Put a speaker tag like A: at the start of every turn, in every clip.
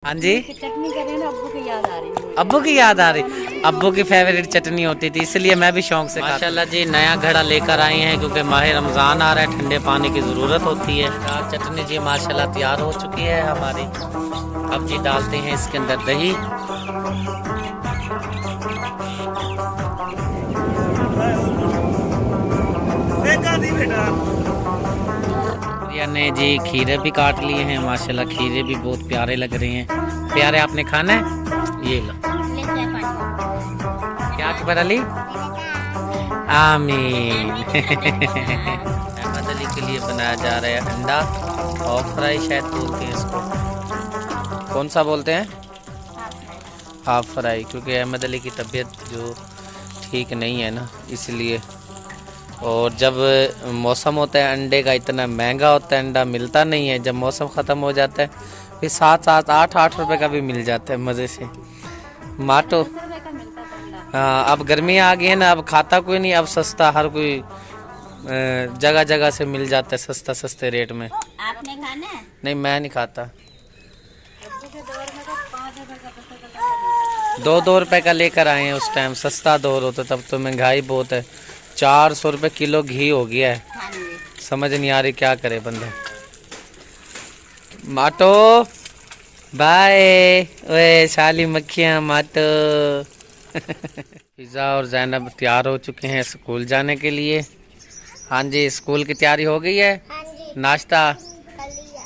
A: हाँ जी,
B: चटनी कर रहे हैं ना, अब्बू की याद आ रही है।
A: अब्बू की याद आ रही। अब्बू की फेवरेट चटनी होती थी, इसलिए मैं भी शौक से। माशाल्लाह जी, नया घड़ा लेकर आए हैं क्योंकि माह रमज़ान आ रहा है, ठंडे पानी की ज़रूरत होती है। चटनी जी माशाल्लाह तैयार हो चुकी है हमारी। अब जी डालते हैं इसके अंदर दही। ने जी खीरे भी काट लिए हैं माशाल्लाह, खीरे भी बहुत प्यारे लग रहे हैं। प्यारे आपने खाना है, ये लो। क्या अकबर अली? आमीन। अहमद अली के लिए बनाया जा रहा है अंडा और फ्राई, शायद बोलते हैं इसको। कौन सा बोलते हैं? हाफ फ्राई, क्योंकि अहमद अली की तबीयत जो ठीक नहीं है ना, इसलिए। और जब मौसम होता है अंडे का, इतना महंगा होता है, अंडा मिलता नहीं है। जब मौसम ख़त्म हो जाता है फिर 7-8 रुपए का भी मिल जाता है मज़े से। माटो हाँ, अब गर्मी आ गई है ना, अब खाता कोई नहीं, अब सस्ता हर कोई जगह जगह से मिल जाता है सस्ता, सस्ते रेट में।
B: आपने खाना है?
A: नहीं, मैं नहीं खाता। 2-2 रुपए का लेकर आए हैं, उस टाइम सस्ता दौर होता, तब तो महंगाई बहुत है। 400 रुपए किलो घी हो गया है। समझ नहीं आ रही क्या करे बंदा। माटो बाय, ओए साली मक्खियां माटो। पिज़्ज़ा और जैनब तैयार हो चुके हैं स्कूल जाने के लिए। हाँ जी, स्कूल की तैयारी हो गई है। नाश्ता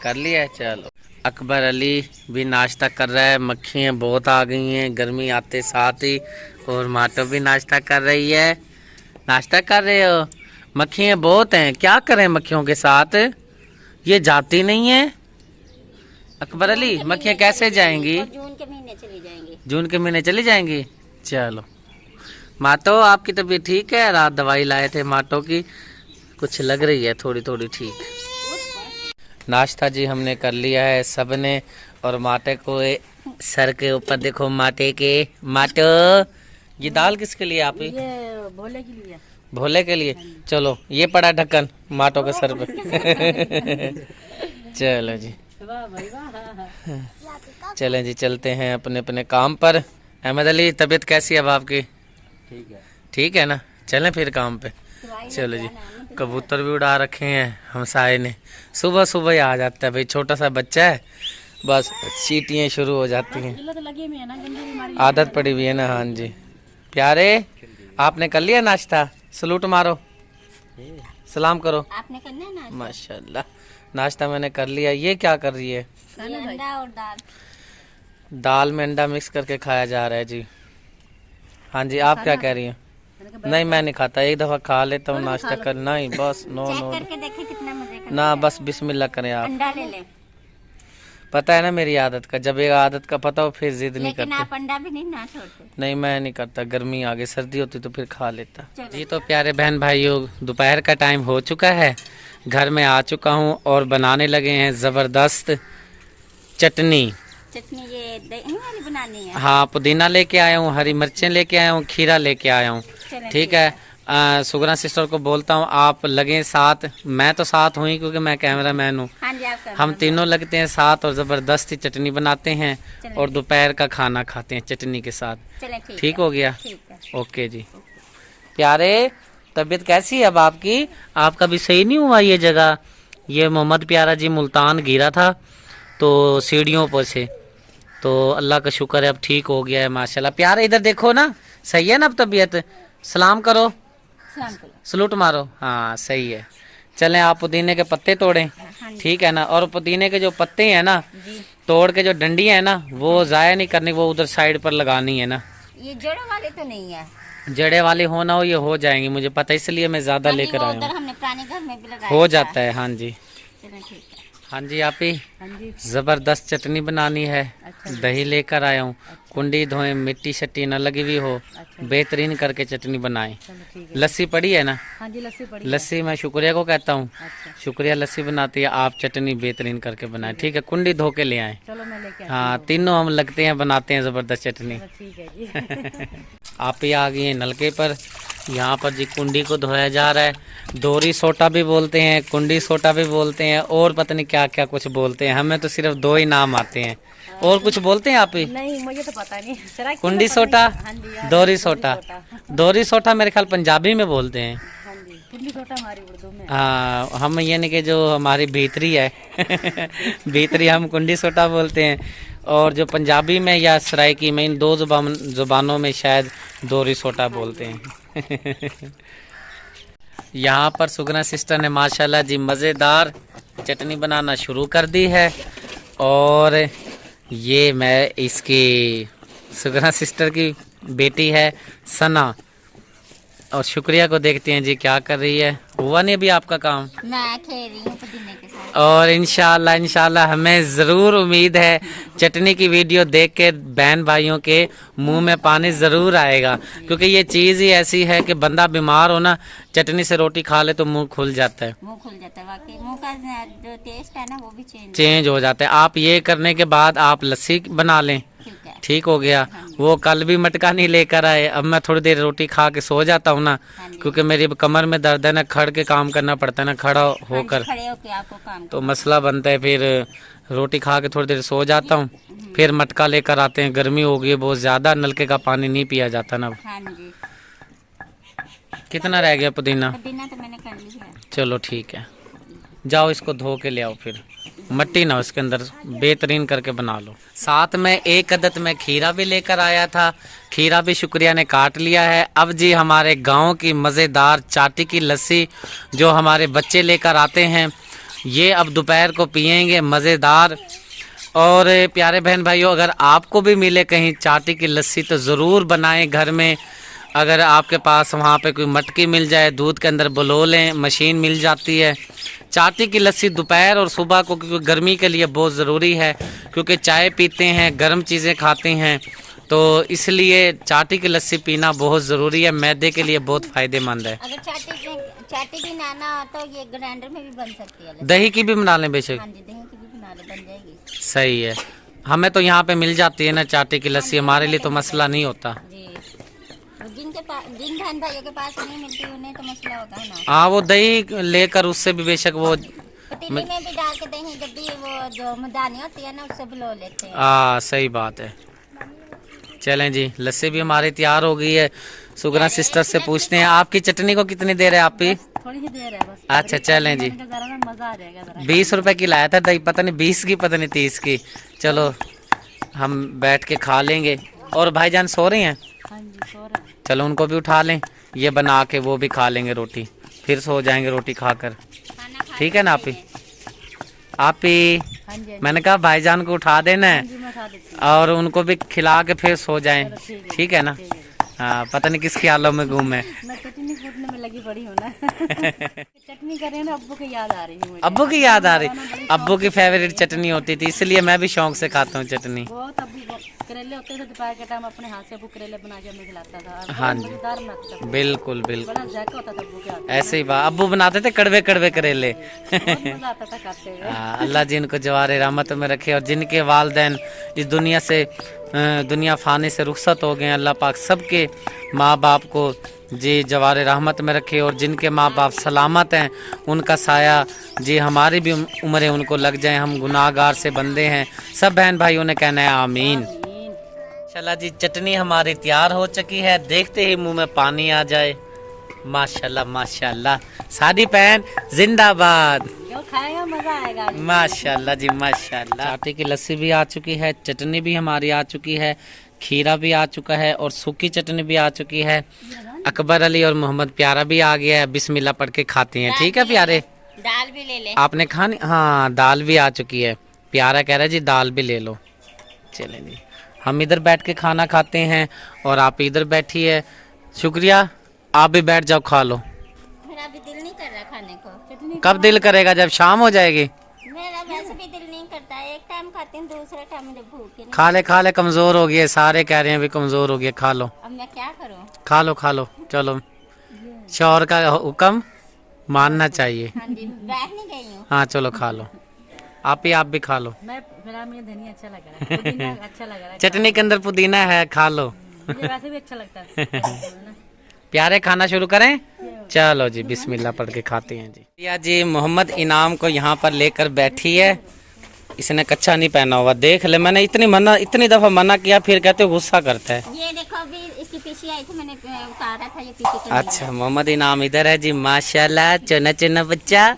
A: कर लिया है। चलो, अकबर अली भी नाश्ता कर रहा है। मक्खियाँ बहुत आ गई हैं गर्मी आते साथ ही, और माटो भी नाश्ता कर रही है। नाश्ता कर रहे हो? मक्खियाँ बहुत हैं, क्या करें मक्खियों के साथ? ये जाती नहीं है। अकबर अली, मक्खियाँ कैसे जाएंगी?
B: जून के महीने चली जाएंगी।
A: जून के महीने चली जाएंगी। चलो, मातो आपकी तबीयत ठीक है? रात दवाई लाए थे मातो की, कुछ लग रही है थोड़ी थोड़ी ठीक। नाश्ता जी हमने कर लिया है सबने, और माटे को सर के ऊपर देखो, माटे के। माटो, ये दाल किसके लिए आप?
B: ये भोले के लिए।
A: भोले के लिए। चलो, ये पड़ा ढक्कन माटो के सर पे। चलो जी, चलें जी, चलते हैं अपने अपने काम पर। अहमद अली, तबीयत कैसी है अब आपकी?
C: ठीक है।
A: ठीक है ना? चलें फिर काम पे। चलो जी, कबूतर भी उड़ा रखे हैं हमसाए ने। सुबह सुबह ही आ जाता है भाई, छोटा सा बच्चा है, बस सीटियाँ शुरू हो जाती हैं। आदत पड़ी हुई है ना। हाँ जी, प्यारे आपने कर लिया नाश्ता? सलूट मारो, सलाम करो।
B: आपने करना है ना?
A: माशाल्लाह, नाश्ता मैंने कर लिया। ये क्या कर रही है?
B: अंडा और दाल।
A: दाल में अंडा मिक्स करके खाया जा रहा है जी। हाँ जी, आप क्या कह रही हैं? नहीं, मैं नहीं खाता, एक दफा खा लेता हूँ नाश्ता कर। नहीं बस, नो नो
B: करके देखें कितना मजे का।
A: ना, बस बिस्मिल्लाह करें आप।
B: अंडा ले ले।
A: पता है ना मेरी आदत का, जब एक आदत का पता हो फिर जिद नहीं
B: लेकिन
A: करते।
B: आप अंडा भी नहीं ना छोड़ते।
A: नहीं, मैं नहीं करता, गर्मी आगे सर्दी होती तो फिर खा लेता जी। तो प्यारे बहन भाइयों, दोपहर का टाइम हो चुका है, घर में आ चुका हूँ और बनाने लगे हैं ज़बरदस्त चटनी।
B: चटनी ये दही वाली बनानी है?
A: हाँ, पुदीना लेके आया हूँ, हरी मिर्चें लेके आया हूँ, खीरा लेके आया हूँ। ठीक है, सुगना सिस्टर को बोलता हूँ आप लगे साथ। मैं तो साथ हूँ ही क्योंकि मैं कैमरा मैन हूँ।
B: हाँ जी,
A: हम तीनों लगते हैं साथ और ज़बरदस्ती चटनी बनाते हैं और दोपहर का खाना खाते हैं चटनी के साथ। ठीक हो गया? ओके जी। प्यारे, तबीयत कैसी है अब आपकी? आपका भी सही नहीं हुआ ये जगह? ये मोहम्मद प्यारा जी मुल्तान गिरा था तो सीढ़ियों पर से, तो अल्लाह का शुक्र है अब ठीक हो गया है माशाल्लाह। प्यारे इधर देखो ना, सही है ना अब तबीयत? सलाम करो, सलूट मारो। हाँ सही है। चलें, आप पुदीने के पत्ते तोड़ें। ठीक है ना? और पुदीने के जो पत्ते हैं ना, तोड़ के जो डंडी है ना, वो ज़ाया नहीं करनी, वो उधर साइड पर लगानी है ना।
B: ये जड़ों वाले तो नहीं है?
A: जड़े वाले होना हो, ये हो जाएंगी, मुझे पता, इसलिए मैं ज़्यादा लेकर आया हूँ।
B: हमने पुराने घर में भी लगाया
A: हो जाता है। हाँ जी,
B: चलो ठीक है।
A: हाँ जी, आप ही ज़बरदस्त चटनी बनानी है। दही लेकर आया हूँ, कुंडी धोएं, मिट्टी शट्टी न लगी हुई हो, बेहतरीन करके चटनी बनाएं। लस्सी पड़ी है ना?
B: हाँ जी, लस्सी पड़ी।
A: लस्सी मैं शुक्रिया को कहता हूँ। शुक्रिया लस्सी बनाती है, आप चटनी बेहतरीन करके बनाएं। ठीक है, कुंडी धो के ले आए।
B: चलो मैं लेके
A: हाँ, तीनों हम लगते हैं बनाते हैं ज़बरदस्त चटनी।
B: ठीक है जी।
A: आप ही आ गई हैं नलके पर। यहाँ पर जी कुंडी को धोया जा रहा है। दोरी सोटा भी बोलते हैं, कुंडी सोटा भी बोलते हैं, और पता नहीं क्या क्या कुछ बोलते हैं, हमें तो सिर्फ दो ही नाम आते हैं। और कुछ बोलते हैं आप ही?
B: नहीं मुझे तो पता नहीं। सराइकी
A: कुंडी
B: में पता
A: सोटा,
B: नहीं। हाँ जी, हाँ,
A: दोरी सोटा। दोरी सोटा मेरे ख्याल पंजाबी में बोलते हैं।
B: हाँ जी, कुंडी सोटा हमारी उर्दू में।
A: हाँ, हम यानी कि जो हमारी भीतरी है भीतरी हम कुंडी सोटा बोलते हैं, और जो पंजाबी में या सराइकी में, इन दो जुबानों में शायद दोरी सोटा बोलते हैं। यहाँ पर सुगना सिस्टर ने माशाल्लाह जी मज़ेदार चटनी बनाना शुरू कर दी है, और ये मैं इसकी सुगना सिस्टर की बेटी है सना, और शुक्रिया को देखते हैं जी क्या कर रही है। हुआ नहीं अभी आपका काम?
B: मैं खेल रही हूँ पुदीने के साथ।
A: और इंशाल्लाह हमें ज़रूर उम्मीद है चटनी की वीडियो देख के बहन भाइयों के मुंह में पानी ज़रूर आएगा, क्योंकि ये चीज़ ही ऐसी है कि बंदा बीमार हो ना, चटनी से रोटी खा ले तो मुंह खुल जाता है।
B: मुंह खुल जाता है, वाकई मुंह का जो टेस्ट है ना वो भी
A: चेंज हो जाता है। आप ये करने के बाद आप लस्सी बना लें, ठीक हो गया। वो कल भी मटका नहीं लेकर आए। अब मैं थोड़ी देर रोटी खा के सो जाता हूँ ना, क्योंकि मेरी कमर में दर्द है ना, खड़ के काम करना पड़ता है ना, खड़ा होकर,
B: खड़े होके आपको काम
A: तो मसला बनता है। फिर रोटी खा के थोड़ी देर सो जाता हूँ, फिर मटका लेकर आते हैं। गर्मी हो गई है बहुत ज़्यादा, नलके का पानी नहीं पिया जाता ना।
B: हाँ जी।
A: कितना रह गया पुदीना?
B: पुदीना तो मैंने कर ली है।
A: चलो ठीक है, जाओ इसको धो के ले आओ, फिर मट्टी ना उसके अंदर, बेहतरीन करके बना लो। साथ में एक अदद में खीरा भी लेकर आया था, खीरा भी शुक्रिया ने काट लिया है। अब जी हमारे गांव की मज़ेदार चाटी की लस्सी जो हमारे बच्चे लेकर आते हैं, ये अब दोपहर को पियेंगे मज़ेदार। और प्यारे बहन भाइयों, अगर आपको भी मिले कहीं चाटी की लस्सी तो ज़रूर बनाएं घर में। अगर आपके पास वहाँ पे कोई मटकी मिल जाए, दूध के अंदर बुलो लें, मशीन मिल जाती है। चाटी की लस्सी दोपहर और सुबह को, क्योंकि गर्मी के लिए बहुत ज़रूरी है, क्योंकि चाय पीते हैं, गर्म चीज़ें खाते हैं, तो इसलिए चाटी की लस्सी पीना बहुत ज़रूरी है, मैदे के लिए बहुत फ़ायदेमंद है।
B: अगर चाटी की नाना हो तो ये ग्राइंडर में भी बन सकती है।
A: दही की भी बना लें बेशक।
B: हाँ जी, दही की भी बना ले, बन जाएगी।
A: सही है, हमें तो यहाँ पे मिल जाती है ना चाटी की लस्सी, हमारे लिए तो मसला नहीं होता।
B: जिन बहन भाइयों के पास नहीं मिलती उन्हें तो मसला होता है ना।
A: हाँ, वो दही लेकर उससे भी बेशक वो
B: पतीले में भी डाल के दही, जब भी वो जो मदानी होती है ना उससे भी लो लेते हैं।
A: हाँ सही बात है। चलें जी, लस्सी भी हमारी तैयार हो गई है। सुगना सिस्टर से पूछते हैं आपकी चटनी को कितनी देर है आपकी?
B: थोड़ी ही देर है बस।
A: अच्छा चलें जी।
B: मजा आ जाएगा।
A: 20 रुपए की लाया था दही, पता नहीं 20 की पता नहीं 30 की। चलो हम बैठ के खा लेंगे। और भाईजान सो रहे हैं?
B: हाँ जी, सो रहे हैं।
A: चलो उनको भी उठा लें, ये बना के वो भी खा लेंगे रोटी, फिर सो जाएंगे रोटी खाकर। ठीक है ना आप ही?
B: हाँ जी,
A: मैंने कहा भाईजान को उठा देना है और उनको भी खिला के फिर सो जाएं। ठीक है ना? हाँ, पता नहीं किस ख्यालों में घूमे।
B: मैं चटनी कूटने में लगी पड़ी हूँ ना। चटनी कर रही है ना, अब्बू की याद आ रही है।
A: अब्बू की याद आ रही? अब्बू की फेवरेट चटनी होती थी, इसलिए मैं भी शौक से खाता हूँ चटनी।
B: बहुत अब्बू करेले होते थे दोपहर के टाइम, अपने हाथ से अब्बू करेले बना के हमें खिलाता था।
A: हाँ जी,
B: मजेदार बनाता था,
A: बिल्कुल बिल्कुल।
B: बड़ा जायका होता था अब्बू के हाथ में।
A: ऐसे ही बात, अब्बू बनाते थे कड़वे कड़वे करेले।
B: मजा आता था खाते हुए।
A: अल्लाह जिनको जवारे रहमत में रखे, और जिनके वालिदैन इस दुनिया से दुनिया फाने से रुखसत हो गए, अल्लाह पाक सबके माँ बाप को जी जवारे रहमत में रखे, और जिनके माँ बाप सलामत हैं उनका साया जी हमारी भी उम्रें उनको लग जाए। हम गुनाहगार से बंदे हैं, सब बहन भाइयों ने कहना है आमीन। माशाल्लाह जी, चटनी हमारी तैयार हो चुकी है, देखते ही मुंह में पानी आ जाए। माशाल्लाह माशाल्लाह, सादी पैन जिंदाबाद।
B: जो खाएगा मजा आएगा।
A: माशाल्लाह जी माशाल्लाह। चाटी की लस्सी भी आ चुकी है, चटनी भी हमारी आ चुकी है, खीरा भी आ चुका है, और सूखी चटनी भी आ चुकी है। अकबर अली और मोहम्मद प्यारा भी आ गया है, बिस्मिल्लाह पढ़ के खाते हैं। ठीक है प्यारे?
B: दाल भी ले ले।
A: आपने खानी? हाँ, दाल भी आ चुकी है। प्यारा कह रहा है जी दाल भी ले लो। चलें जी, हम इधर बैठ के खाना खाते हैं और आप इधर बैठी है। शुक्रिया, आप भी बैठ जाओ, खा लो।
B: मेरा भी दिल नहीं कर रहा खाने को।
A: कब दिल करेगा? जब शाम हो जाएगी।
B: मेरा वैसे भी दिल नहीं करता है, एक टाइम खाती हूँ, दूसरे टाइम मुझे भूख नहीं।
A: खा ले, कमजोर हो गई है, सारे कह रहे हैं भी कमजोर हो गई है, खा लो।
B: अब मैं क्या करूँ?
A: खा लो। चलो, शौहर का हुक्म मानना चाहिए।
B: हाँ जी, बैठ नहीं गई हूँ।
A: हाँ चलो खा लो, आप भी खा लो।
B: मेरा मुझे धनिया अच्छा लग रहा है, पुदीना अच्छा लग रहा है।
A: चटनी के अंदर पुदीना है, खा लो।
B: मुझे वैसे भी अच्छा लगता है।
A: प्यारे खाना शुरू करें? चलो जी, बिस्मिल्लाह पढ़ के खाते हैं जी। या जी मोहम्मद इनाम को यहाँ पर लेकर बैठी है, इसने कच्चा नहीं पहना हुआ, देख ले, मैंने इतनी दफा मना किया, फिर कहते हो गुस्सा करता है।
C: ये देखो अभी इसकी पीछे आई थी, मैंने उतारा था ये पीछे के
A: अच्छा, मोहम्मद इनाम इधर है जी, माशाल्लाह, चुना चुना बच्चा।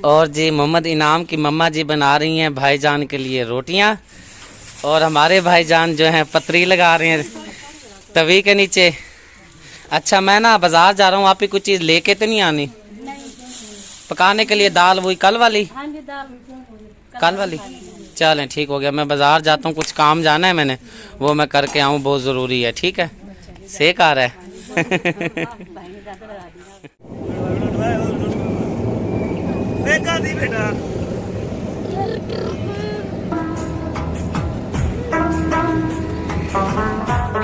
A: और जी मोहम्मद इनाम की मम्मा जी बना रही हैं भाईजान के लिए रोटियां, और हमारे भाईजान जो हैं पतरी लगा रहे हैं तवी के नीचे। अच्छा, मैं ना बाजार जा रहा हूँ, आप ही कुछ चीज़ लेके तो नहीं आनी पकाने के लिए? दाल वही कल वाली?
B: हाँ जी, दाल
A: कल वाली। चलें, ठीक हो गया, मैं बाजार जाता हूँ, कुछ काम जाना है मैंने, वो मैं करके आऊँ, बहुत ज़रूरी है। ठीक है, सेक आ रहा है।
D: बेटा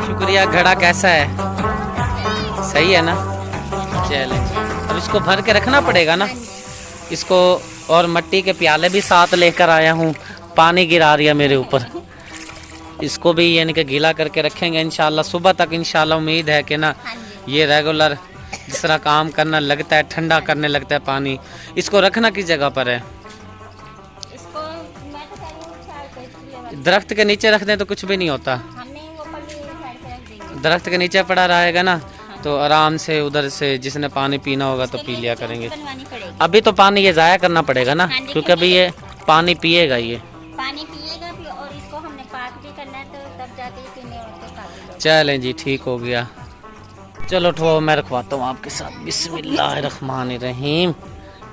A: शुक्रिया। घड़ा कैसा है? सही है ना? चलें, अब इसको भर के रखना पड़ेगा ना इसको। और मिट्टी के प्याले भी साथ लेकर आया हूँ, पानी गिरा रही है मेरे ऊपर। इसको भी यानी कि गीला करके रखेंगे इंशाल्लाह, सुबह तक इंशाल्लाह। उम्मीद है कि ना ये रेगुलर जिस तरह काम करना लगता है, ठंडा करने लगता है पानी। इसको रखना किस जगह पर है?
C: इसको मैं तो कह रही हूँ छाल पे
A: दरख्त के नीचे रख दें तो कुछ भी नहीं होता।
C: हमने वो पल्ली साइड पे रख देंगे।
A: दरख्त के नीचे पड़ा रहेगा ना, तो आराम से उधर से जिसने पानी पीना होगा तो पी लिया करेंगे।
C: बनवानी पड़ेगी।
A: अभी तो पानी ये ज़ाया करना पड़ेगा ना, क्योंकि अभी ये पानी पिएगा ये।
C: पानी पिएगा भी, और इसको हमने पाक भी करना है, तो तब जाके ये पीने और के काबिल होगा।
A: चलें जी, ठीक हो गया। चलो ठो मैं रखवाता हूँ आपके साथ। बिस्मिल्लाहिर्रहमानिर्रहीम।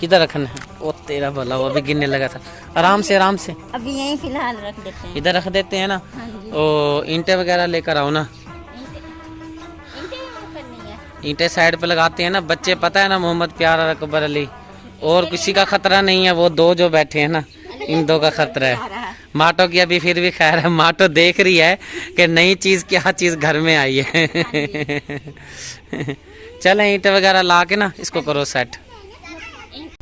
A: किधर रखना है? ओ तेरा भला, वो अभी गिरने लगा था। आराम से आराम से,
C: अभी यहीं फिलहाल रख देते हैं।
A: इधर रख देते हैं ना।
C: हाँ जी।
A: ओ ईंटें वगैरह लेकर आओ ना,
C: इनके करनी है।
A: ईंटें साइड पे लगाते हैं ना। बच्चे पता है ना, मोहम्मद प्यारा, अकबर अली, और किसी का खतरा नहीं है, वो दो जो बैठे हैं ना, इन दो का खतरा है। माटो की अभी फिर भी खैर है, माटो देख रही है कि नई चीज क्या चीज घर में आई है। चले ईंटें वगैरह ला के ना इसको करो सेट।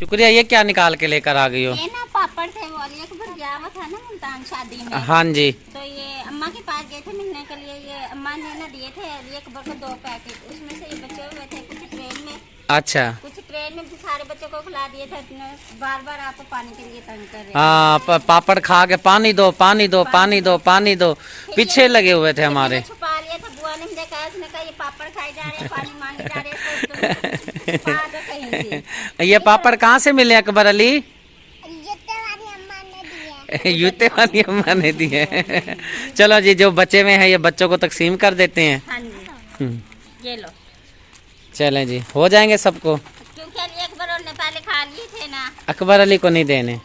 A: शुक्रिया। ये क्या निकाल के लेकर आ गई हो?
C: ये ना पापड़ थे, वो अकबर गया हुआ था ना मुल्तान शादी में।
A: हाँ जी।
C: तो ये अम्मा के पास गए थे मिलने के लिए, ये अम्मा ने ना दिए थे अकबर को 2 पैकेट, उसमें से ये बचे हुए थे, कुछ ट्रेन में,
A: अच्छा,
C: कुछ ट्रेन में सारे बच्चों को खिला दिए थे। बार बार आपको पानी के लिए तंग कर रहे हैं।
A: हाँ, पापड़ खा के पानी दो पानी दो पानी दो पानी दो, पीछे लगे हुए थे हमारे।
C: छुपा लिया था, बुआ ने मुझे कहा, उसने कहा ये पापड़ खाए जा रहे हैं, पानी मांगे जा रहे हैं, तो छुपा दो कहीं से।
A: ये पापड़ कहाँ से मिले अकबर अली? यूते वाली अम्मा ने दिए। चलो जी, जो बचे हुए हैं ये बच्चों को तकसीम कर देते हैं।
C: हाँ जी, ये लो।
A: चलें जी, हो जाएंगे सबको,
C: क्योंकि अली अकबर और ने पहले खा लिए थे ना।
A: अकबर अली को नहीं देने।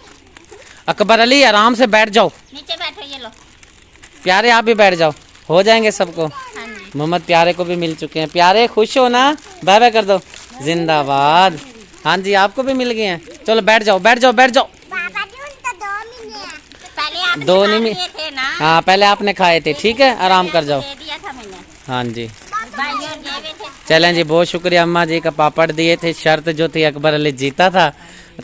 A: अकबर अली आराम से बैठ जाओ,
C: नीचे बैठो, ये लो।
A: प्यारे आप भी बैठ जाओ, हो जाएंगे सबको।
C: हाँ जी।
A: मोहम्मद प्यारे को भी मिल चुके हैं। प्यारे खुश हो ना? बाय बाय कर दो, जिंदाबाद। हाँ जी, आपको भी मिल गए हैं। चलो बैठ जाओ बैठ जाओ बैठ जाओ।
C: पहले आपने
A: दो
C: खा
A: नहीं
C: लिए थे ना।
A: हाँ, पहले आपने खाए थे, ठीक है, आराम कर जाओ।
C: दे दिया था मैंने।
A: हाँ जी,
C: भाइयों ने हुए थे।
A: चलें जी, बहुत शुक्रिया। अम्मा जी का पापड़ दिए थे। शर्त जो थी अकबर अली जीता था,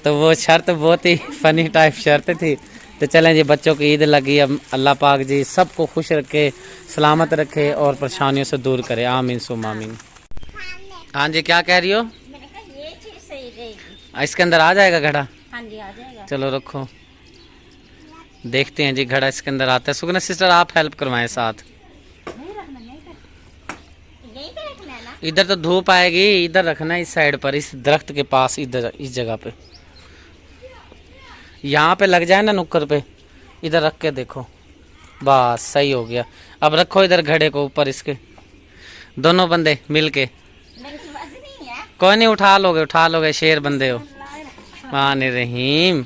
A: तो वो शर्त बहुत ही फनी टाइप शर्त थी। तो चलें जी, बच्चों की ईद लगी। अब अल्लाह पाक जी सबको खुश रखे, सलामत रखे और परेशानियों से दूर करे, आमीन सुम आमीन। हाँ जी, क्या कह रही हो?
C: मैंने कहा ये चीज सही रहेगी।
A: इसके अंदर आ जाएगा घड़ा?
C: हाँ जी, आ जाएगा।
A: चलो रखो, देखते हैं जी घड़ा इसके अंदर आता है। सुगना सिस्टर आप हेल्प करवाएं साथ।
C: यही पे रखना है ना।
A: इधर तो धूप आएगी, इधर रखना है, इस साइड पर, इस दरख्त के पास, इधर इस जगह पे। यहाँ पे लग जाए ना नुक्कड़ पे, इधर रख के देखो, बस सही हो गया। अब रखो इधर घड़े को ऊपर इसके, दोनों बंदे मिल के।
C: मेरे पास नहीं है।
A: कोई नहीं, उठा लोगे, शेर बंदे हो। मान रहीम।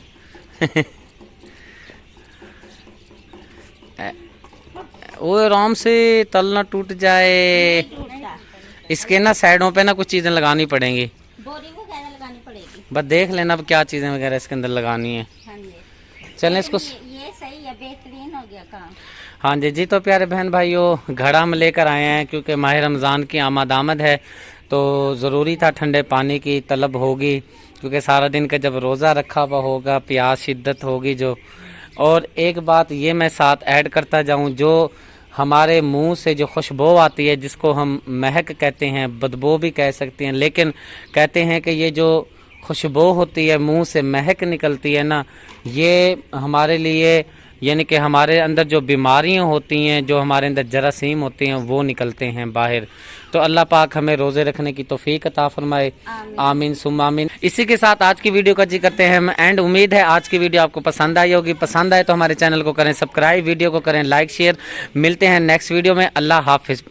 A: वो आराम से, तल ना टूट जाए। इसके ना साइडों पे ना कुछ चीजें लगानी पड़ेंगी,
C: बोरी वगैरह लगानी पड़ेगी।
A: बस देख लेना अब क्या चीजें वगैरह इसके अंदर लगानी है।
C: हाँ जी।
A: चलें इसको।
C: ये सही है, बेहतरीन हो गया काम।
A: हाँ जी जी। तो प्यारे बहन भाइयों, घड़ा हम लेकर आए हैं क्योंकि माह रमज़ान की आमद है, तो ज़रूरी था, ठंडे पानी की तलब होगी, क्योंकि सारा दिन का जब रोज़ा रखा हुआ होगा, प्यास शिद्दत होगी जो। और एक बात ये मैं साथ ऐड करता जाऊँ, जो हमारे मुंह से जो खुशबू आती है, जिसको हम महक कहते हैं, बदबू भी कह सकते हैं, लेकिन कहते हैं कि ये जो खुशबू होती है, मुंह से महक निकलती है ना, ये हमारे लिए यानी कि हमारे अंदर जो बीमारियां होती हैं, जो हमारे अंदर जरासीम होते हैं, वो निकलते हैं बाहर। तो अल्लाह पाक हमें रोज़े रखने की तौफीक अता फरमाए, आमीन सुम्मा आमीन। इसी के साथ आज की वीडियो का जी करते हैं हम एंड। उम्मीद है आज की वीडियो आपको पसंद आई होगी। पसंद आए तो हमारे चैनल को करें सब्सक्राइब, वीडियो को करें लाइक शेयर। मिलते हैं नेक्स्ट वीडियो में। अल्लाह हाफिज़।